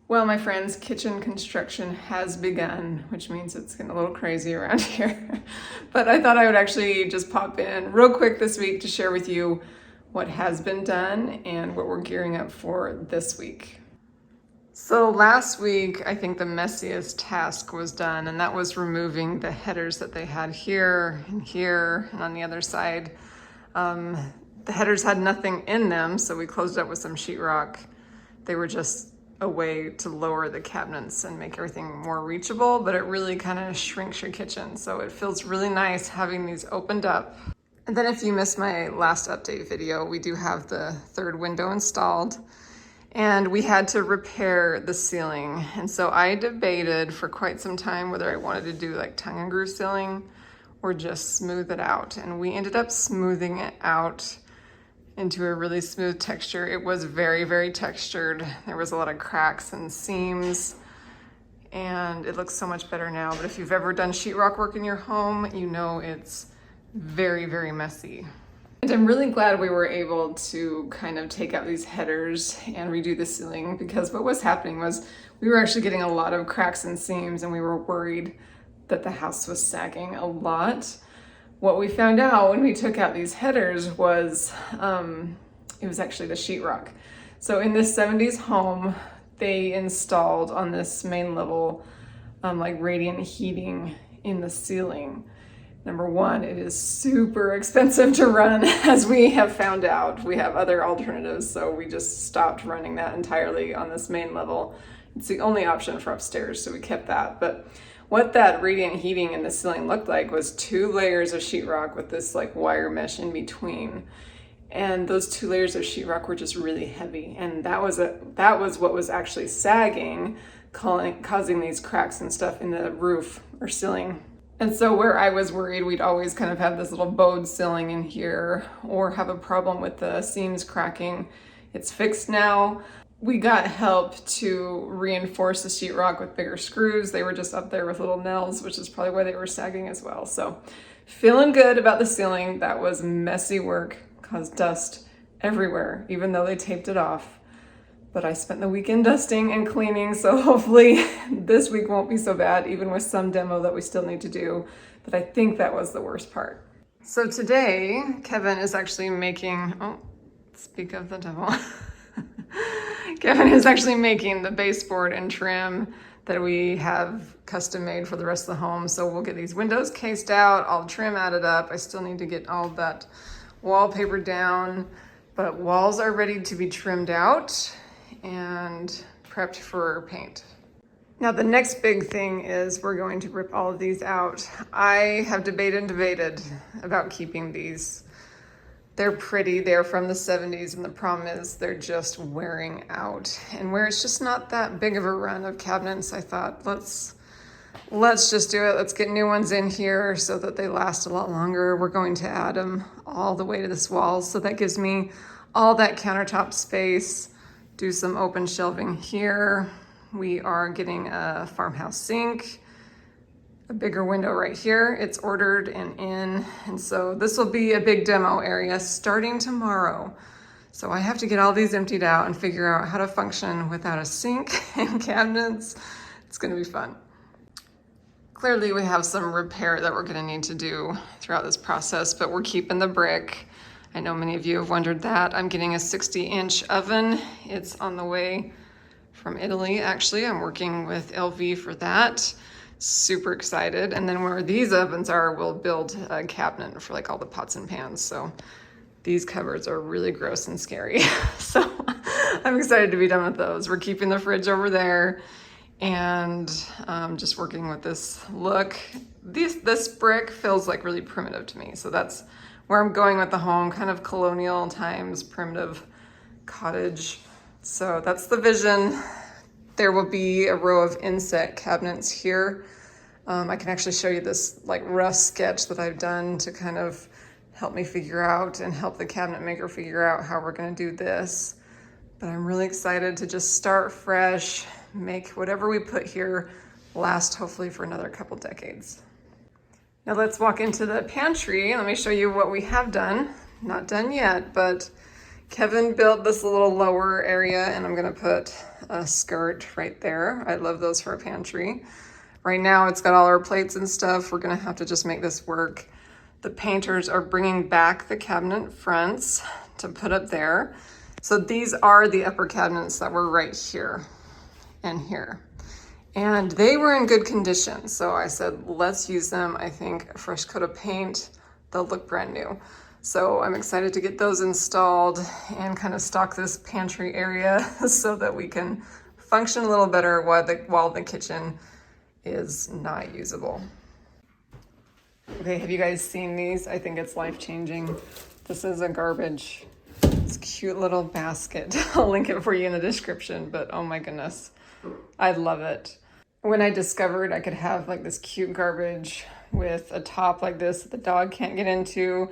Well, my friends, kitchen construction has begun, which means it's getting a little crazy around here. But I thought I would actually just pop in real quick this week to share with you what has been done and what we're gearing up for this week. So last week, I think the messiest task was done, and that was removing the headers that they had here and on the other side. The headers had nothing in them, so we closed up with some sheetrock. They were just a way to lower the cabinets and make everything more reachable, but it really kind of shrinks your kitchen. So it feels really nice having these opened up. And then if you missed my last update video, we do have the third window installed and we had to repair the ceiling. And so I debated for quite some time whether I wanted to do like tongue and groove ceiling or just smooth it out. And we ended up smoothing it out into a really smooth texture. It was very, very textured. There was a lot of cracks and seams, and it looks so much better now. But if you've ever done sheetrock work in your home, you know it's very, very messy. And I'm really glad we were able to kind of take out these headers and redo the ceiling, because what was happening was we were actually getting a lot of cracks and seams, and we were worried that the house was sagging a lot. What we found out when we took out these headers was it was actually the sheetrock. So in this 70s home, they installed on this main level like radiant heating in the ceiling. Number one, it is super expensive to run, as we have found out. We have other alternatives, so we just stopped running that entirely on this main level. It's the only option for upstairs, so we kept that. But what that radiant heating in the ceiling looked like was 2 layers of sheetrock with this like wire mesh in between. And those 2 layers of sheetrock were just really heavy. And that was what was actually sagging, causing these cracks and stuff in the roof or ceiling. And so where I was worried we'd always kind of have this little bowed ceiling in here or have a problem with the seams cracking, it's fixed now. We got help to reinforce the sheetrock with bigger screws. They were just up there with little nails, which is probably why they were sagging as well. So feeling good about the ceiling. That was messy work, caused dust everywhere, even though they taped it off. But I spent the weekend dusting and cleaning, so hopefully this week won't be so bad, even with some demo that we still need to do. But I think that was the worst part. So today, Kevin is actually making, speak of the devil. Kevin is actually making the baseboard and trim that we have custom made for the rest of the home. So we'll get these windows cased out, all the trim added up. I still need to get all of that wallpaper down, but walls are ready to be trimmed out and prepped for paint. Now the next big thing is we're going to rip all of these out. I have debated about keeping these. They're pretty, they're from the 70s, and the problem is they're just wearing out. And where it's just not that big of a run of cabinets, I thought, let's just do it. Let's get new ones in here so that they last a lot longer. We're going to add them all the way to this wall, so that gives me all that countertop space, do some open shelving here. We are getting a farmhouse sink, a bigger window right here. It's ordered and in. And so this will be a big demo area starting tomorrow. So I have to get all these emptied out and figure out how to function without a sink and cabinets. It's gonna be fun. Clearly we have some repair that we're gonna need to do throughout this process, but we're keeping the brick. I know many of you have wondered that. I'm getting a 60-inch oven. It's on the way from Italy, actually. I'm working with LV for that. Super excited. And then where these ovens are, we'll build a cabinet for like all the pots and pans. So these cupboards are really gross and scary. So I'm excited to be done with those. We're keeping the fridge over there and just working with this look. This brick feels like really primitive to me. So that's where I'm going with the home, kind of colonial times, primitive cottage. So that's the vision. There will be a row of inset cabinets here. I can actually show you this like rough sketch that I've done to kind of help me figure out and help the cabinet maker figure out how we're gonna do this. But I'm really excited to just start fresh, make whatever we put here last hopefully for another couple decades. Now let's walk into the pantry. Let me show you what we have done. Not done yet, but Kevin built this little lower area, and I'm gonna put a skirt right there. I love those for a pantry. Right now it's got all our plates and stuff. We're gonna have to just make this work. The painters are bringing back the cabinet fronts to put up there. So these are the upper cabinets that were right here and here. And they were in good condition. So I said, let's use them. I think a fresh coat of paint, they'll look brand new. So I'm excited to get those installed and kind of stock this pantry area so that we can function a little better while the kitchen is not usable. Okay, have you guys seen these? I think it's life-changing. This is a garbage. It's a cute little basket. I'll link it for you in the description, but oh my goodness, I love it. When I discovered I could have like this cute garbage with a top like this that the dog can't get into,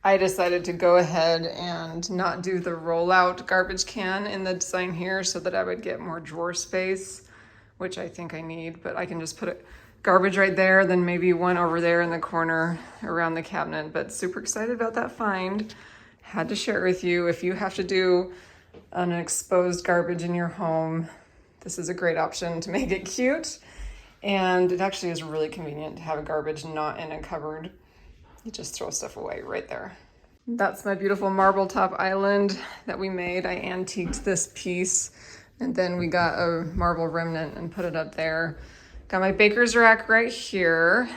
I decided to go ahead and not do the rollout garbage can in the design here so that I would get more drawer space, which I think I need, but I can just put garbage right there, then maybe one over there in the corner around the cabinet. But super excited about that find. Had to share it with you. If you have to do an exposed garbage in your home, this is a great option to make it cute. And it actually is really convenient to have a garbage not in a cupboard. You just throw stuff away right there. That's my beautiful marble top island that we made. I antiqued this piece and then we got a marble remnant and put it up there. Got my baker's rack right here.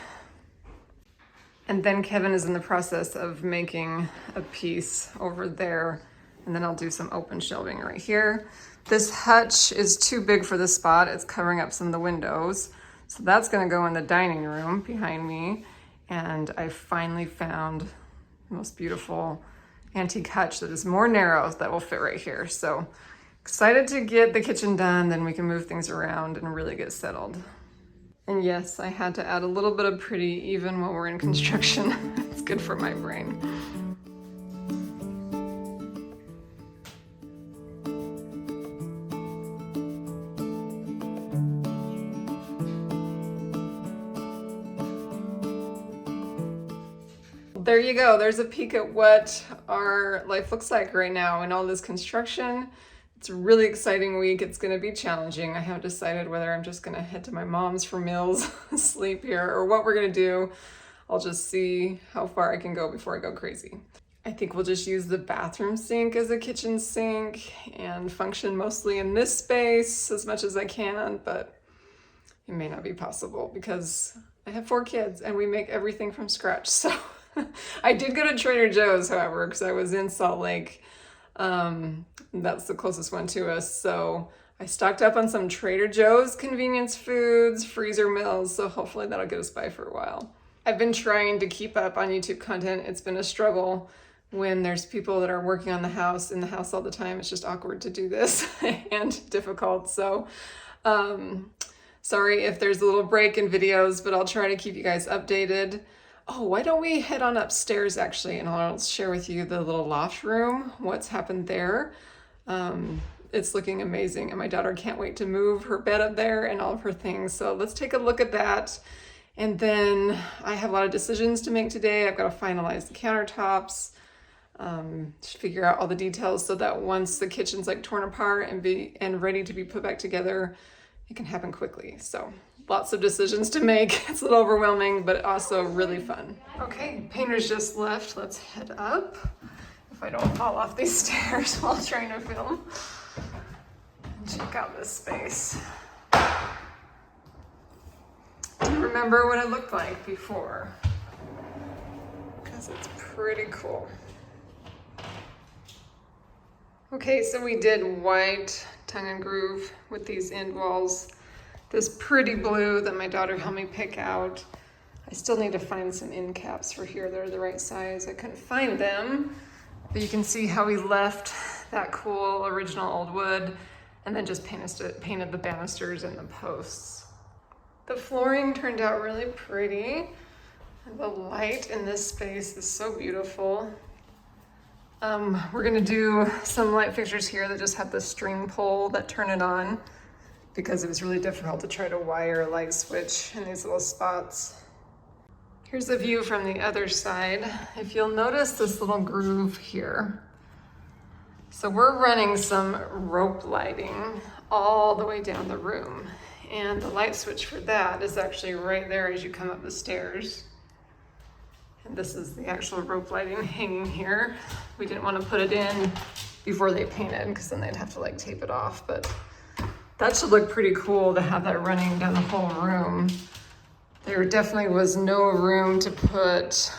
And then Kevin is in the process of making a piece over there. And then I'll do some open shelving right here. This hutch is too big for this spot. It's covering up some of the windows. So that's gonna go in the dining room behind me. And I finally found the most beautiful antique hutch that is more narrow that will fit right here. So excited to get the kitchen done, then we can move things around and really get settled. And yes, I had to add a little bit of pretty even while we're in construction. It's good for my brain. There you go. There's a peek at what our life looks like right now in all this construction. It's a really exciting week. It's going to be challenging. I haven't decided whether I'm just going to head to my mom's for meals, sleep here, or what we're going to do. I'll just see how far I can go before I go crazy. I think we'll just use the bathroom sink as a kitchen sink and function mostly in this space as much as I can, but it may not be possible because I have 4 kids and we make everything from scratch. So I did go to Trader Joe's, however, because I was in Salt Lake. That's the closest one to us. So I stocked up on some Trader Joe's convenience foods, freezer meals. So hopefully that'll get us by for a while. I've been trying to keep up on YouTube content. It's been a struggle when there's people that are working on the house in the house all the time. It's just awkward to do this and difficult. So, sorry if there's a little break in videos, but I'll try to keep you guys updated. Oh, why don't we head on upstairs actually, and I'll share with you the little loft room, what's happened there. It's looking amazing, and my daughter can't wait to move her bed up there and all of her things. So let's take a look at that. And then I have a lot of decisions to make today. I've got to finalize the countertops, figure out all the details so that once the kitchen's like torn apart and ready to be put back together, it can happen quickly. So lots of decisions to make. It's a little overwhelming, but also really fun. Okay, painters just left. Let's head up. If I don't fall off these stairs while trying to film. And check out this space. Do you remember what it looked like before? Because it's pretty cool. Okay, so we did white tongue and groove with these end walls. This pretty blue that my daughter helped me pick out. I still need to find some end caps for here that are the right size. I couldn't find them, but you can see how we left that cool original old wood and then just painted the banisters and the posts. The flooring turned out really pretty. And the light in this space is so beautiful. We're gonna do some light fixtures here that just have the string pole that turn it on because it was really difficult to try to wire a light switch in these little spots. Here's a view from the other side. If you'll notice this little groove here, So we're running some rope lighting all the way down the room. And the light switch for that is actually right there as you come up the stairs. And this is the actual rope lighting hanging here. We didn't want to put it in before they painted because then they'd have to like tape it off. But that should look pretty cool to have that running down the whole room. There definitely was no room to put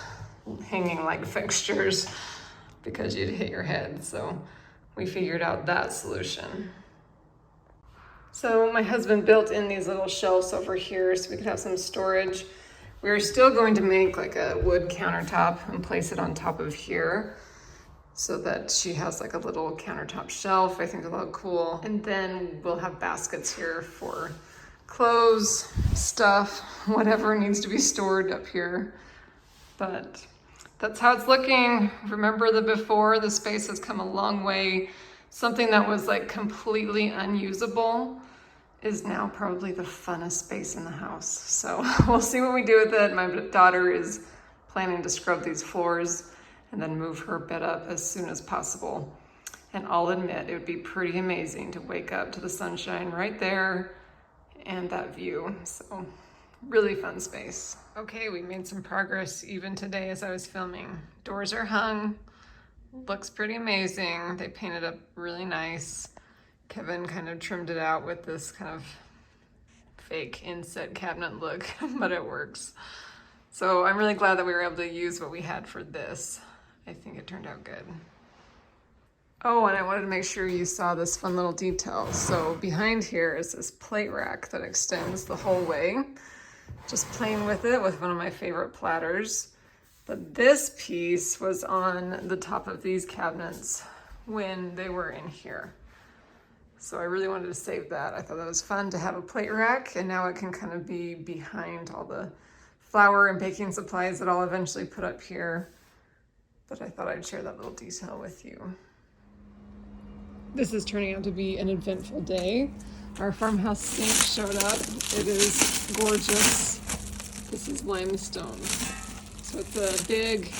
hanging light fixtures because you'd hit your head. So we figured out that solution. So my husband built in these little shelves over here so we could have some storage. We are still going to make like a wood countertop and place it on top of here so that she has like a little countertop shelf. I think it'll look cool. And then we'll have baskets here for clothes, stuff, whatever needs to be stored up here. But that's how it's looking. Remember the before, the space has come a long way. Something that was like completely unusable is now probably the funnest space in the house. So we'll see what we do with it. My daughter is planning to scrub these floors and then move her bed up as soon as possible. And I'll admit, it would be pretty amazing to wake up to the sunshine right there and that view. So really fun space. Okay, we made some progress even today as I was filming. Doors are hung. Looks pretty amazing. They painted up really nice. Kevin kind of trimmed it out with this kind of fake inset cabinet look, but it works. So I'm really glad that we were able to use what we had for this. I think it turned out good. Oh, and I wanted to make sure you saw this fun little detail. So behind here is this plate rack that extends the whole way. Just playing with it with one of my favorite platters. But this piece was on the top of these cabinets when they were in here. So I really wanted to save that. I thought that was fun to have a plate rack, and now it can kind of be behind all the flour and baking supplies that I'll eventually put up here. But I thought I'd share that little detail with you. This is turning out to be an eventful day. Our farmhouse sink showed up. It is gorgeous. This is limestone. So it's a big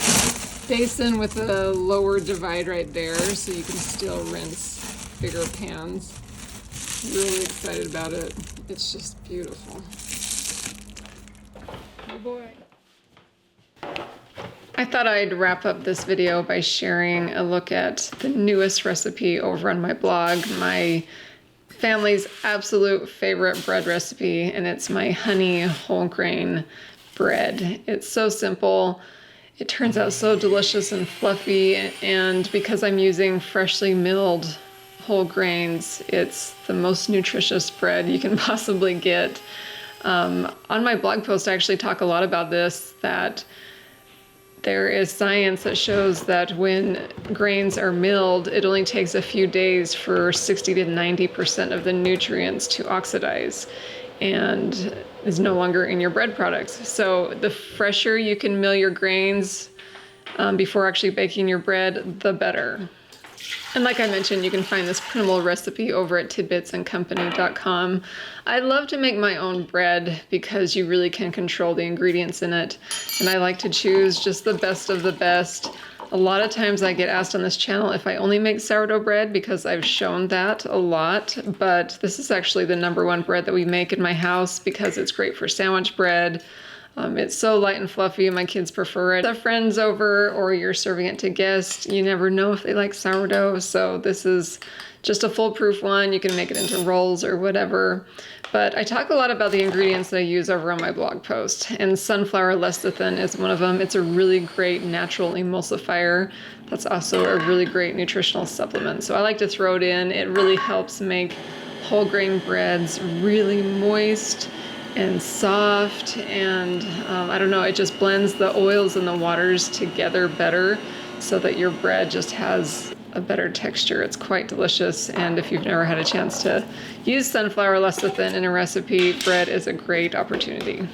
basin with a lower divide right there, so you can still rinse bigger pans. Really excited about it. It's just beautiful. Oh boy. I thought I'd wrap up this video by sharing a look at the newest recipe over on my blog, my family's absolute favorite bread recipe, and it's my honey whole grain bread. It's so simple. It turns out so delicious and fluffy, and because I'm using freshly milled whole grains, it's the most nutritious bread you can possibly get. On my blog post, I actually talk a lot about this, that there is science that shows that when grains are milled, it only takes a few days for 60 to 90% of the nutrients to oxidize and is no longer in your bread products. So the fresher you can mill your grains before actually baking your bread, the better. And like I mentioned, you can find this printable recipe over at TIDBITSandCompany.com. I love to make my own bread because you really can control the ingredients in it. And I like to choose just the best of the best. A lot of times I get asked on this channel if I only make sourdough bread because I've shown that a lot. But this is actually the #1 bread that we make in my house because it's great for sandwich bread. It's so light and fluffy, my kids prefer it. If friends over or you're serving it to guests, you never know if they like sourdough, so this is just a foolproof one. You can make it into rolls or whatever. But I talk a lot about the ingredients that I use over on my blog post, and sunflower lecithin is one of them. It's a really great natural emulsifier. That's also a really great nutritional supplement. So I like to throw it in. It really helps make whole grain breads really moist and soft, and I don't know, it just blends the oils and the waters together better so that your bread just has a better texture. It's quite delicious, and if you've never had a chance to use sunflower lecithin in a recipe, bread is a great opportunity.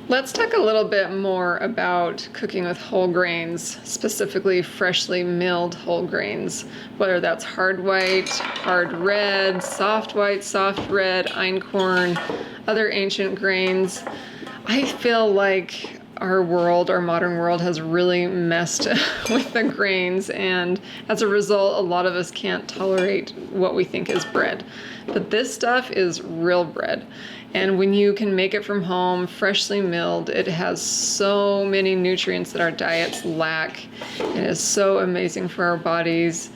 Let's talk a little bit more about cooking with whole grains, specifically freshly milled whole grains, whether that's hard white, hard red, soft white, soft red, einkorn, other ancient grains. I feel like our modern world has really messed with the grains, and as a result, a lot of us can't tolerate what we think is bread. But this stuff is real bread. And when you can make it from home, freshly milled, it has so many nutrients that our diets lack. It is so amazing for our bodies.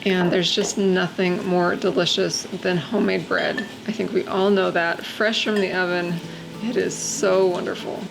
And there's just nothing more delicious than homemade bread. I think we all know that. Fresh from the oven, it is so wonderful.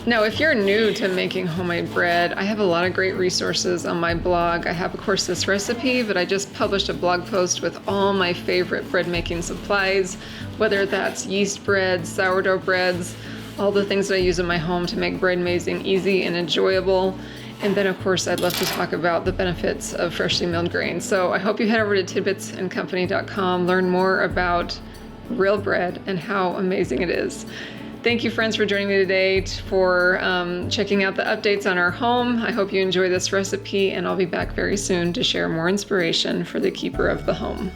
Now, if you're new to making homemade bread, I have a lot of great resources on my blog. I have, of course, this recipe, but I just published a blog post with all my favorite bread making supplies, whether that's yeast bread, sourdough breads, all the things that I use in my home to make bread amazing, easy, and enjoyable. And then, of course, I'd love to talk about the benefits of freshly milled grains. So I hope you head over to tidbitsandcompany.com, learn more about real bread and how amazing it is. Thank you, friends, for joining me today for checking out the updates on our home. I hope you enjoy this recipe, and I'll be back very soon to share more inspiration for the keeper of the home.